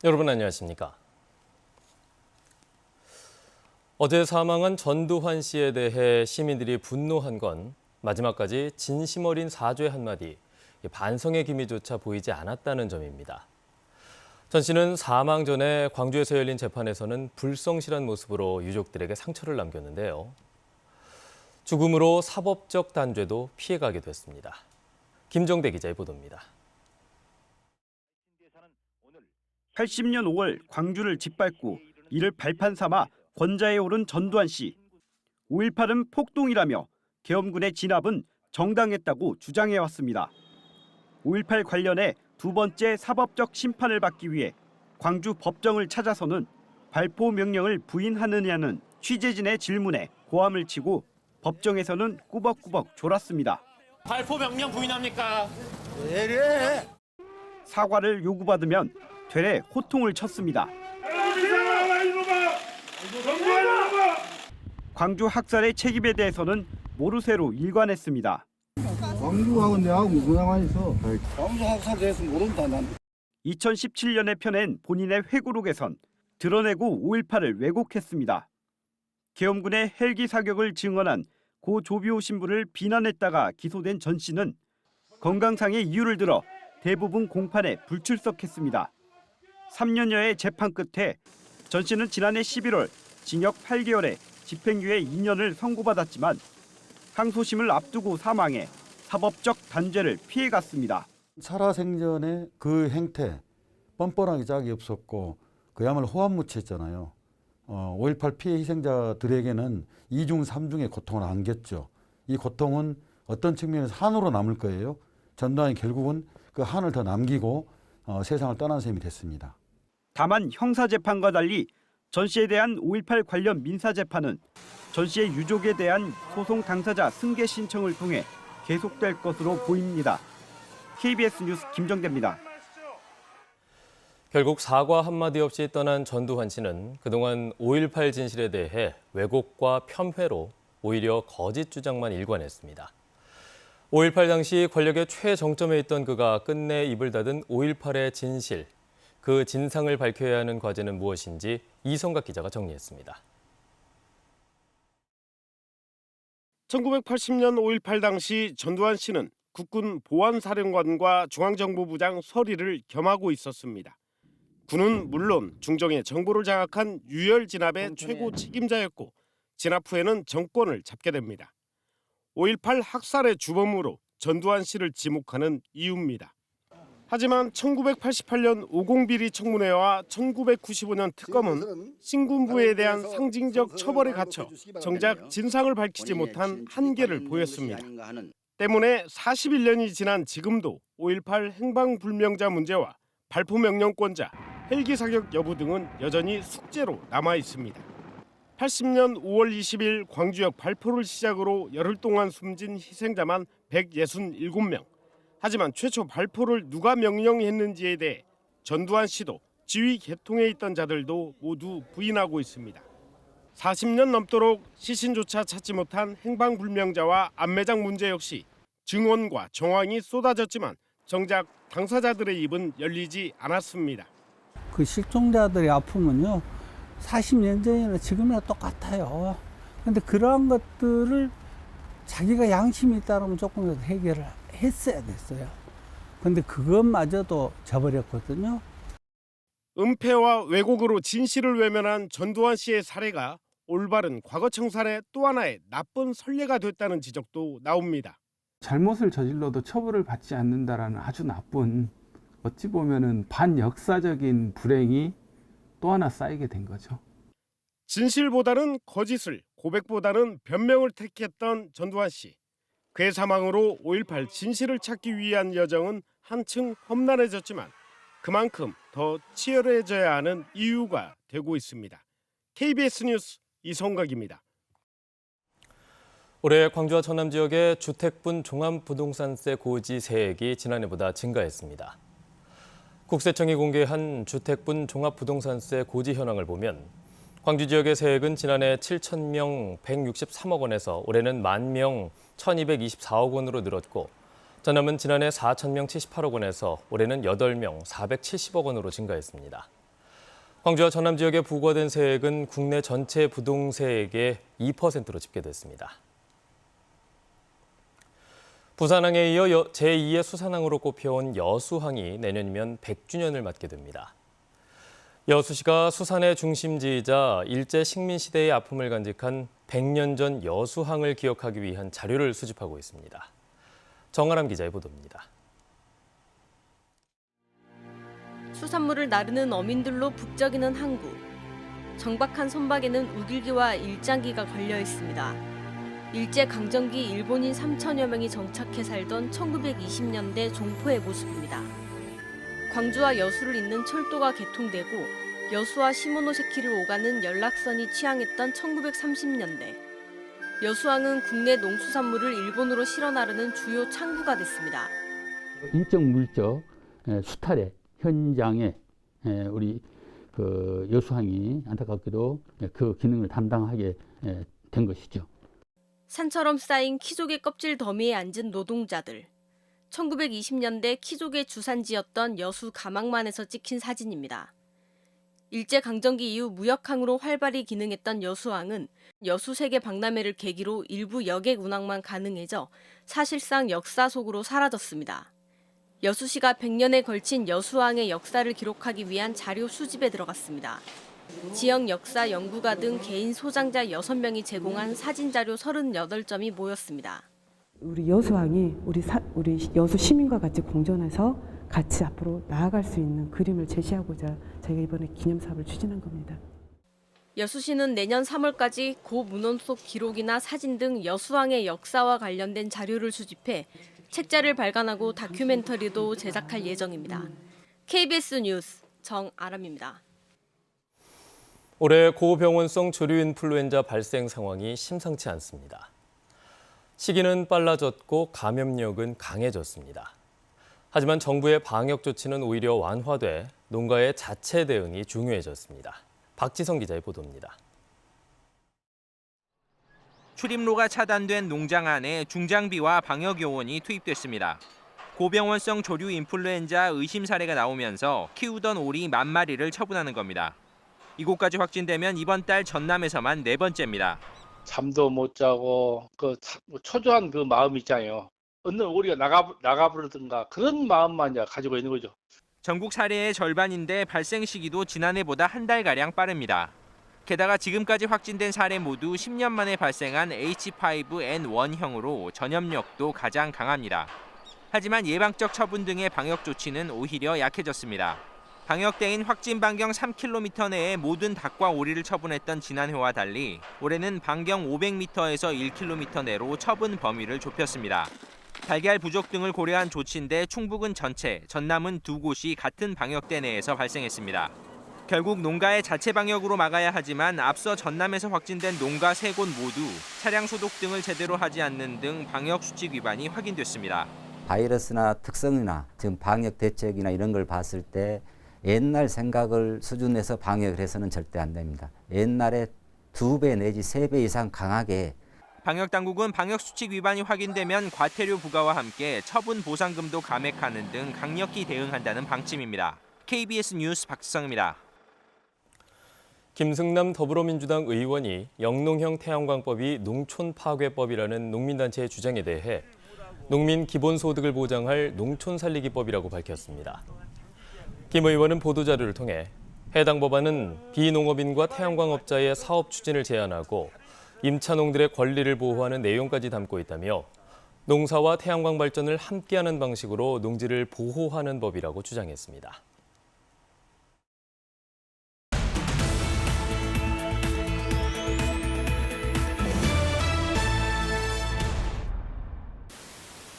여러분 안녕하십니까? 어제 사망한 전두환 씨에 대해 시민들이 분노한 건 마지막까지 진심 어린 사죄 한마디, 반성의 기미조차 보이지 않았다는 점입니다. 전 씨는 사망 전에 광주에서 열린 재판에서는 불성실한 모습으로 유족들에게 상처를 남겼는데요. 죽음으로 사법적 단죄도 피해가게 됐습니다. 김정대 기자의 보도입니다. 80년 5월 광주를 짓밟고 이를 발판 삼아 권좌에 오른 전두환 씨. 5.18은 폭동이라며 계엄군의 진압은 정당했다고 주장해왔습니다. 5.18 관련해 두 번째 사법적 심판을 받기 위해 광주 법정을 찾아서는 발포 명령을 부인하느냐는 취재진의 질문에 고함을 치고 법정에서는 꾸벅꾸벅 졸았습니다. 발포 명령 부인합니까? 네. 사과를 요구받으면 되레 호통을 쳤습니다. 광주 학살의 책임에 대해서는 모르쇠로 일관했습니다. 광주하고 내하고 무슨 상관이 있어? 광주 학살 대해서 모른다 난. 2017년에 펴낸 본인의 회고록에선 드러내고 5.18을 왜곡했습니다. 계엄군의 헬기 사격을 증언한 고 조비오 신부를 비난했다가 기소된 전 씨는 건강상의 이유를 들어 대부분 공판에 불출석했습니다. 3년여의 재판 끝에 전 씨는 지난해 11월 징역 8개월에 집행유예 2년을 선고받았지만 항소심을 앞두고 사망해 사법적 단죄를 피해갔습니다. 살아생전에 그 행태 뻔뻔하게 짝이 없었고 그야말로 호환무치했잖아요. 5.18 피해 희생자들에게는 2중 3중의 고통을 안겼죠. 이 고통은 어떤 측면에서 한으로 남을 거예요. 전두환이 결국은 그 한을 더 남기고 세상을 떠난 셈이 됐습니다. 다만 형사재판과 달리 전 씨에 대한 5.18 관련 민사재판은 전 씨의 유족에 대한 소송 당사자 승계 신청을 통해 계속될 것으로 보입니다. KBS 뉴스 김정대입니다. 결국 사과 한마디 없이 떠난 전두환 씨는 그동안 5.18 진실에 대해 왜곡과 폄훼로 오히려 거짓 주장만 일관했습니다. 5.18 당시 권력의 최정점에 있던 그가 끝내 입을 닫은 5.18의 진실, 그 진상을 밝혀야 하는 과제는 무엇인지 이성각 기자가 정리했습니다. 1980년 5.18 당시 전두환 씨는 국군 보안사령관과 중앙정보부장 서리를 겸하고 있었습니다. 군은 물론 중정의 정보를 장악한 유혈 진압의 최고 책임자였고 진압 후에는 정권을 잡게 됩니다. 5.18 학살의 주범으로 전두환 씨를 지목하는 이유입니다. 하지만 1988년 오공비리 청문회와 1995년 특검은 신군부에 대한 상징적 처벌에 갇혀 정작 진상을 밝히지 못한 한계를 보였습니다. 때문에 41년이 지난 지금도 5.18 행방불명자 문제와 발포명령권자, 헬기 사격 여부 등은 여전히 숙제로 남아 있습니다. 80년 5월 20일 광주역 발포를 시작으로 열흘 동안 숨진 희생자만 167명. 하지만 최초 발포를 누가 명령했는지에 대해 전두환 씨도 지휘 계통에 있던 자들도 모두 부인하고 있습니다. 40년 넘도록 시신조차 찾지 못한 행방불명자와 안매장 문제 역시 증언과 정황이 쏟아졌지만 정작 당사자들의 입은 열리지 않았습니다. 그 실종자들의 아픔은요, 40년 전이나 지금이나 똑같아요. 그런데 그러한 것들을 자기가 양심이 있다면 조금이라도 해결을 했어야 됐어요. 그런데 그것마저도 저버렸거든요. 은폐와 왜곡으로 진실을 외면한 전두환 씨의 사례가 올바른 과거 청산의 또 하나의 나쁜 선례가 됐다는 지적도 나옵니다. 잘못을 저질러도 처벌을 받지 않는다라는 아주 나쁜, 어찌 보면은 반역사적인 불행이 또 하나 쌓이게 된 거죠. 진실보다는 거짓을, 고백보다는 변명을 택했던 전두환 씨. 그의 사망으로 5.18 진실을 찾기 위한 여정은 한층 험난해졌지만 그만큼 더 치열해져야 하는 이유가 되고 있습니다. KBS 뉴스 이성각입니다. 올해 광주와 전남 지역의 주택분 종합부동산세 고지 세액이 지난해보다 증가했습니다. 국세청이 공개한 주택분 종합부동산세 고지 현황을 보면 광주 지역의 세액은 지난해 7,000명 163억 원에서 올해는 10,000명 1,224억 원으로 늘었고 전남은 지난해 4,000명 78억 원에서 올해는 8명 470억 원으로 증가했습니다. 광주와 전남 지역에 부과된 세액은 국내 전체 부동세액의 2%로 집계됐습니다. 부산항에 이어 제2의 수산항으로 꼽혀온 여수항이 내년이면 100주년을 맞게 됩니다. 여수시가 수산의 중심지이자 일제 식민시대의 아픔을 간직한 100년 전 여수항을 기억하기 위한 자료를 수집하고 있습니다. 정아람 기자의 보도입니다. 수산물을 나르는 어민들로 북적이는 항구. 정박한 선박에는 우길기와 일장기가 걸려 있습니다. 일제강점기 일본인 3천여 명이 정착해 살던 1920년대 종포의 모습입니다. 광주와 여수를 잇는 철도가 개통되고 여수와 시모노세키를 오가는 연락선이 취항했던 1930년대. 여수항은 국내 농수산물을 일본으로 실어 나르는 주요 창구가 됐습니다. 인적 물적 수탈의 현장에 우리 그 여수항이 안타깝게도 그 기능을 담당하게 된 것이죠. 산처럼 쌓인 키조개 껍질 더미에 앉은 노동자들. 1920년대 키조개 주산지였던 여수 가망만에서 찍힌 사진입니다. 일제강점기 이후 무역항으로 활발히 기능했던 여수항은 여수 세계 박람회를 계기로 일부 여객 운항만 가능해져 사실상 역사 속으로 사라졌습니다. 여수시가 100년에 걸친 여수항의 역사를 기록하기 위한 자료 수집에 들어갔습니다. 지역 역사 연구가 등 개인 소장자 6명이 제공한 사진자료 38점이 모였습니다. 우리 여수항이 우리 여수 시민과 같이 공존해서 같이 앞으로 나아갈 수 있는 그림을 제시하고자 저희가 이번에 기념사업을 추진한 겁니다. 여수시는 내년 3월까지 고 문헌 속 기록이나 사진 등 여수항의 역사와 관련된 자료를 수집해 책자를 발간하고 다큐멘터리도 제작할 예정입니다. KBS 뉴스 정아람입니다. 올해 고병원성 조류 인플루엔자 발생 상황이 심상치 않습니다. 시기는 빨라졌고 감염력은 강해졌습니다. 하지만 정부의 방역 조치는 오히려 완화돼 농가의 자체 대응이 중요해졌습니다. 박지성 기자의 보도입니다. 출입로가 차단된 농장 안에 중장비와 방역 요원이 투입됐습니다. 고병원성 조류 인플루엔자 의심 사례가 나오면서 키우던 오리 10,000마리를 처분하는 겁니다. 이곳까지 확진되면 이번 달 전남에서만 4번째입니다. 잠도 못 자고 그 초조한 그 마음 있잖아요. 어느 우리가 나가버리든가 그런 마음만 가지고 있는 거죠. 전국 사례의 절반인데 발생 시기도 지난해보다 한 달가량 빠릅니다. 게다가 지금까지 확진된 사례 모두 10년 만에 발생한 H5N1형으로 전염력도 가장 강합니다. 하지만 예방적 처분 등의 방역 조치는 오히려 약해졌습니다. 방역대인 확진 반경 3km 내에 모든 닭과 오리를 처분했던 지난해와 달리 올해는 반경 500m에서 1km 내로 처분 범위를 좁혔습니다. 달걀 부족 등을 고려한 조치인데 충북은 전체, 전남은 2곳이 같은 방역대 내에서 발생했습니다. 결국 농가의 자체 방역으로 막아야 하지만 앞서 전남에서 확진된 농가 3곳 모두 차량 소독 등을 제대로 하지 않는 등 방역 수칙 위반이 확인됐습니다. 바이러스나 특성이나 지금 방역 대책이나 이런 걸 봤을 때 옛날 생각을 수준에서 방역을 해서는 절대 안 됩니다. 옛날에 2배 내지 3배 이상 강하게. 방역당국은 방역수칙 위반이 확인되면 과태료 부과와 함께 처분 보상금도 감액하는 등 강력히 대응한다는 방침입니다. KBS 뉴스 박지성입니다. 김승남 더불어민주당 의원이 영농형 태양광법이 농촌 파괴법이라는 농민단체의 주장에 대해 농민 기본소득을 보장할 농촌살리기법이라고 밝혔습니다. 김 의원은 보도자료를 통해 해당 법안은 비농업인과 태양광업자의 사업 추진을 제한하고 임차농들의 권리를 보호하는 내용까지 담고 있다며 농사와 태양광 발전을 함께하는 방식으로 농지를 보호하는 법이라고 주장했습니다.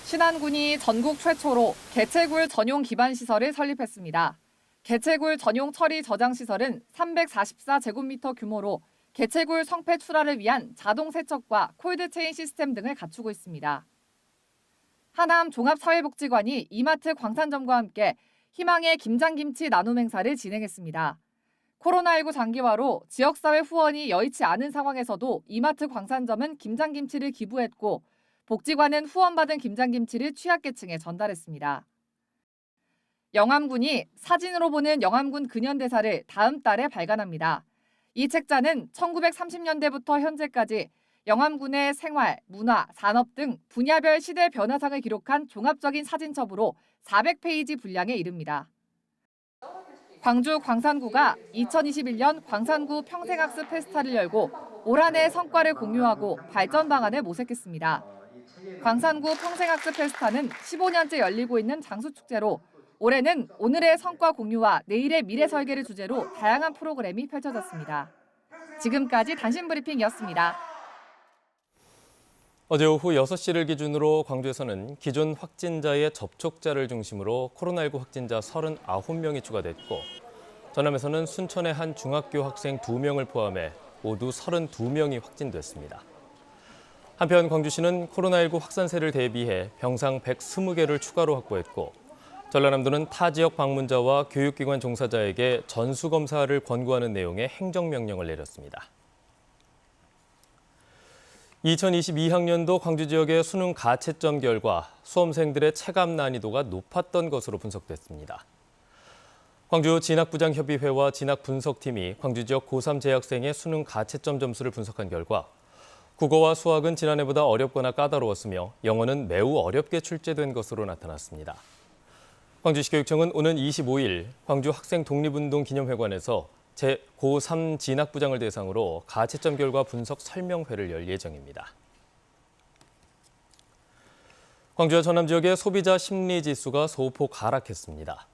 신안군이 전국 최초로 개체굴 전용 기반 시설을 설립했습니다. 개체굴 전용 처리 저장 시설은 344제곱미터 규모로 개체굴 성폐 출하를 위한 자동 세척과 콜드체인 시스템 등을 갖추고 있습니다. 하남 종합사회복지관이 이마트 광산점과 함께 희망의 김장김치 나눔 행사를 진행했습니다. 코로나19 장기화로 지역사회 후원이 여의치 않은 상황에서도 이마트 광산점은 김장김치를 기부했고 복지관은 후원받은 김장김치를 취약계층에 전달했습니다. 영암군이 사진으로 보는 영암군 근현대사를 다음 달에 발간합니다. 이 책자는 1930년대부터 현재까지 영암군의 생활, 문화, 산업 등 분야별 시대 변화상을 기록한 종합적인 사진첩으로 400페이지 분량에 이릅니다. 광주 광산구가 2021년 광산구 평생학습 페스타를 열고 올 한 해 성과를 공유하고 발전 방안을 모색했습니다. 광산구 평생학습 페스타는 15년째 열리고 있는 장수축제로 올해는 오늘의 성과 공유와 내일의 미래 설계를 주제로 다양한 프로그램이 펼쳐졌습니다. 지금까지 단신 브리핑이었습니다. 어제 오후 6시를 기준으로 광주에서는 기존 확진자의 접촉자를 중심으로 코로나19 확진자 39명이 추가됐고 전남에서는 순천의 한 중학교 학생 2명을 포함해 모두 32명이 확진됐습니다. 한편 광주시는 코로나19 확산세를 대비해 병상 120개를 추가로 확보했고 전라남도는 타 지역 방문자와 교육기관 종사자에게 전수검사를 권고하는 내용의 행정명령을 내렸습니다. 2022학년도 광주 지역의 수능 가채점 결과 수험생들의 체감 난이도가 높았던 것으로 분석됐습니다. 광주 진학부장협의회와 진학분석팀이 광주 지역 고3 재학생의 수능 가채점 점수를 분석한 결과 국어와 수학은 지난해보다 어렵거나 까다로웠으며 영어는 매우 어렵게 출제된 것으로 나타났습니다. 광주시 교육청은 오는 25일 광주 학생 독립운동 기념회관에서 고3 진학부장을 대상으로 가채점 결과 분석 설명회를 열 예정입니다. 광주와 전남 지역의 소비자 심리지수가 소폭 하락했습니다.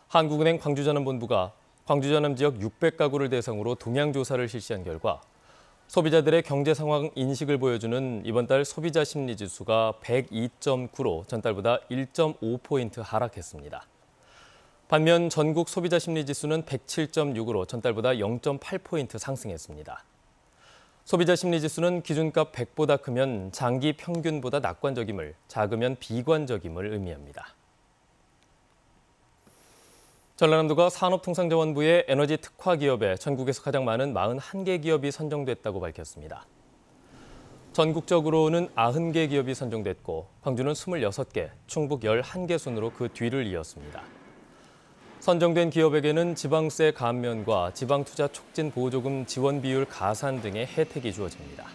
한국은행 광주전남본부가 광주전남 지역 600가구를 대상으로 동향조사를 실시한 결과 소비자들의 경제 상황 인식을 보여주는 이번 달 소비자 심리지수가 102.9로 전달보다 1.5포인트 하락했습니다. 반면 전국 소비자 심리지수는 107.6으로 전달보다 0.8포인트 상승했습니다. 소비자 심리지수는 기준값 100보다 크면 장기 평균보다 낙관적임을, 작으면 비관적임을 의미합니다. 전라남도가 산업통상자원부의 에너지 특화 기업에 전국에서 가장 많은 41개 기업이 선정됐다고 밝혔습니다. 전국적으로는 90개 기업이 선정됐고 광주는 26개, 충북 11개 순으로 그 뒤를 이었습니다. 선정된 기업에게는 지방세 감면과 지방투자 촉진 보조금 지원 비율 가산 등의 혜택이 주어집니다.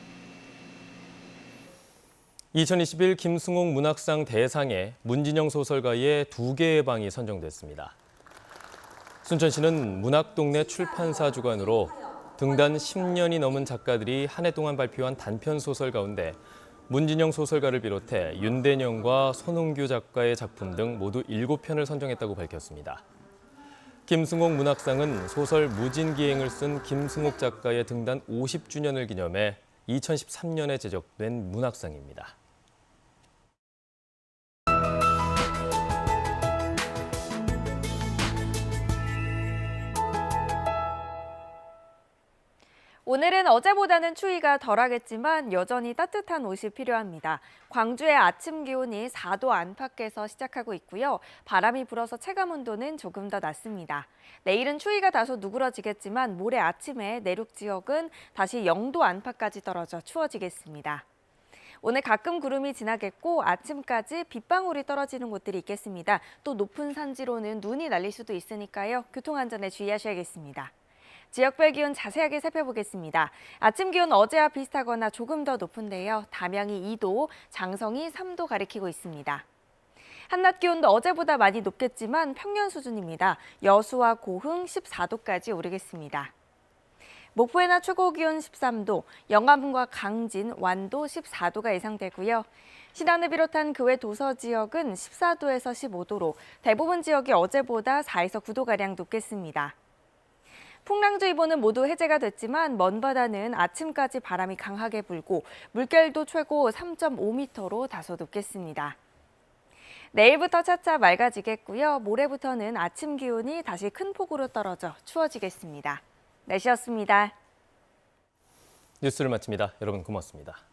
2021 김승옥 문학상 대상에 문진영 소설가의 2개의 방이 선정됐습니다. 순천시는 문학동네 출판사 주관으로 등단 10년이 넘은 작가들이 한 해 동안 발표한 단편 소설 가운데 문진영 소설가를 비롯해 윤대영과 손흥규 작가의 작품 등 모두 7편을 선정했다고 밝혔습니다. 김승옥 문학상은 소설 무진기행을 쓴 김승옥 작가의 등단 50주년을 기념해 2013년에 제작된 문학상입니다. 오늘은 어제보다는 추위가 덜하겠지만 여전히 따뜻한 옷이 필요합니다. 광주의 아침 기온이 4도 안팎에서 시작하고 있고요. 바람이 불어서 체감 온도는 조금 더 낮습니다. 내일은 추위가 다소 누그러지겠지만 모레 아침에 내륙 지역은 다시 0도 안팎까지 떨어져 추워지겠습니다. 오늘 가끔 구름이 지나겠고 아침까지 빗방울이 떨어지는 곳들이 있겠습니다. 또 높은 산지로는 눈이 날릴 수도 있으니까요. 교통안전에 주의하셔야겠습니다. 지역별 기온 자세하게 살펴보겠습니다. 아침 기온 어제와 비슷하거나 조금 더 높은데요. 담양이 2도, 장성이 3도 가리키고 있습니다. 한낮 기온도 어제보다 많이 높겠지만 평년 수준입니다. 여수와 고흥 14도까지 오르겠습니다. 목포의 낮 최고 기온 13도, 영암과 강진, 완도 14도가 예상되고요. 신안을 비롯한 그 외 도서 지역은 14도에서 15도로 대부분 지역이 어제보다 4에서 9도가량 높겠습니다. 풍랑주의보는 모두 해제가 됐지만 먼 바다는 아침까지 바람이 강하게 불고 물결도 최고 3.5m로 다소 높겠습니다. 내일부터 차차 맑아지겠고요. 모레부터는 아침 기온이 다시 큰 폭으로 떨어져 추워지겠습니다. 날씨였습니다. 뉴스를 마칩니다. 여러분 고맙습니다.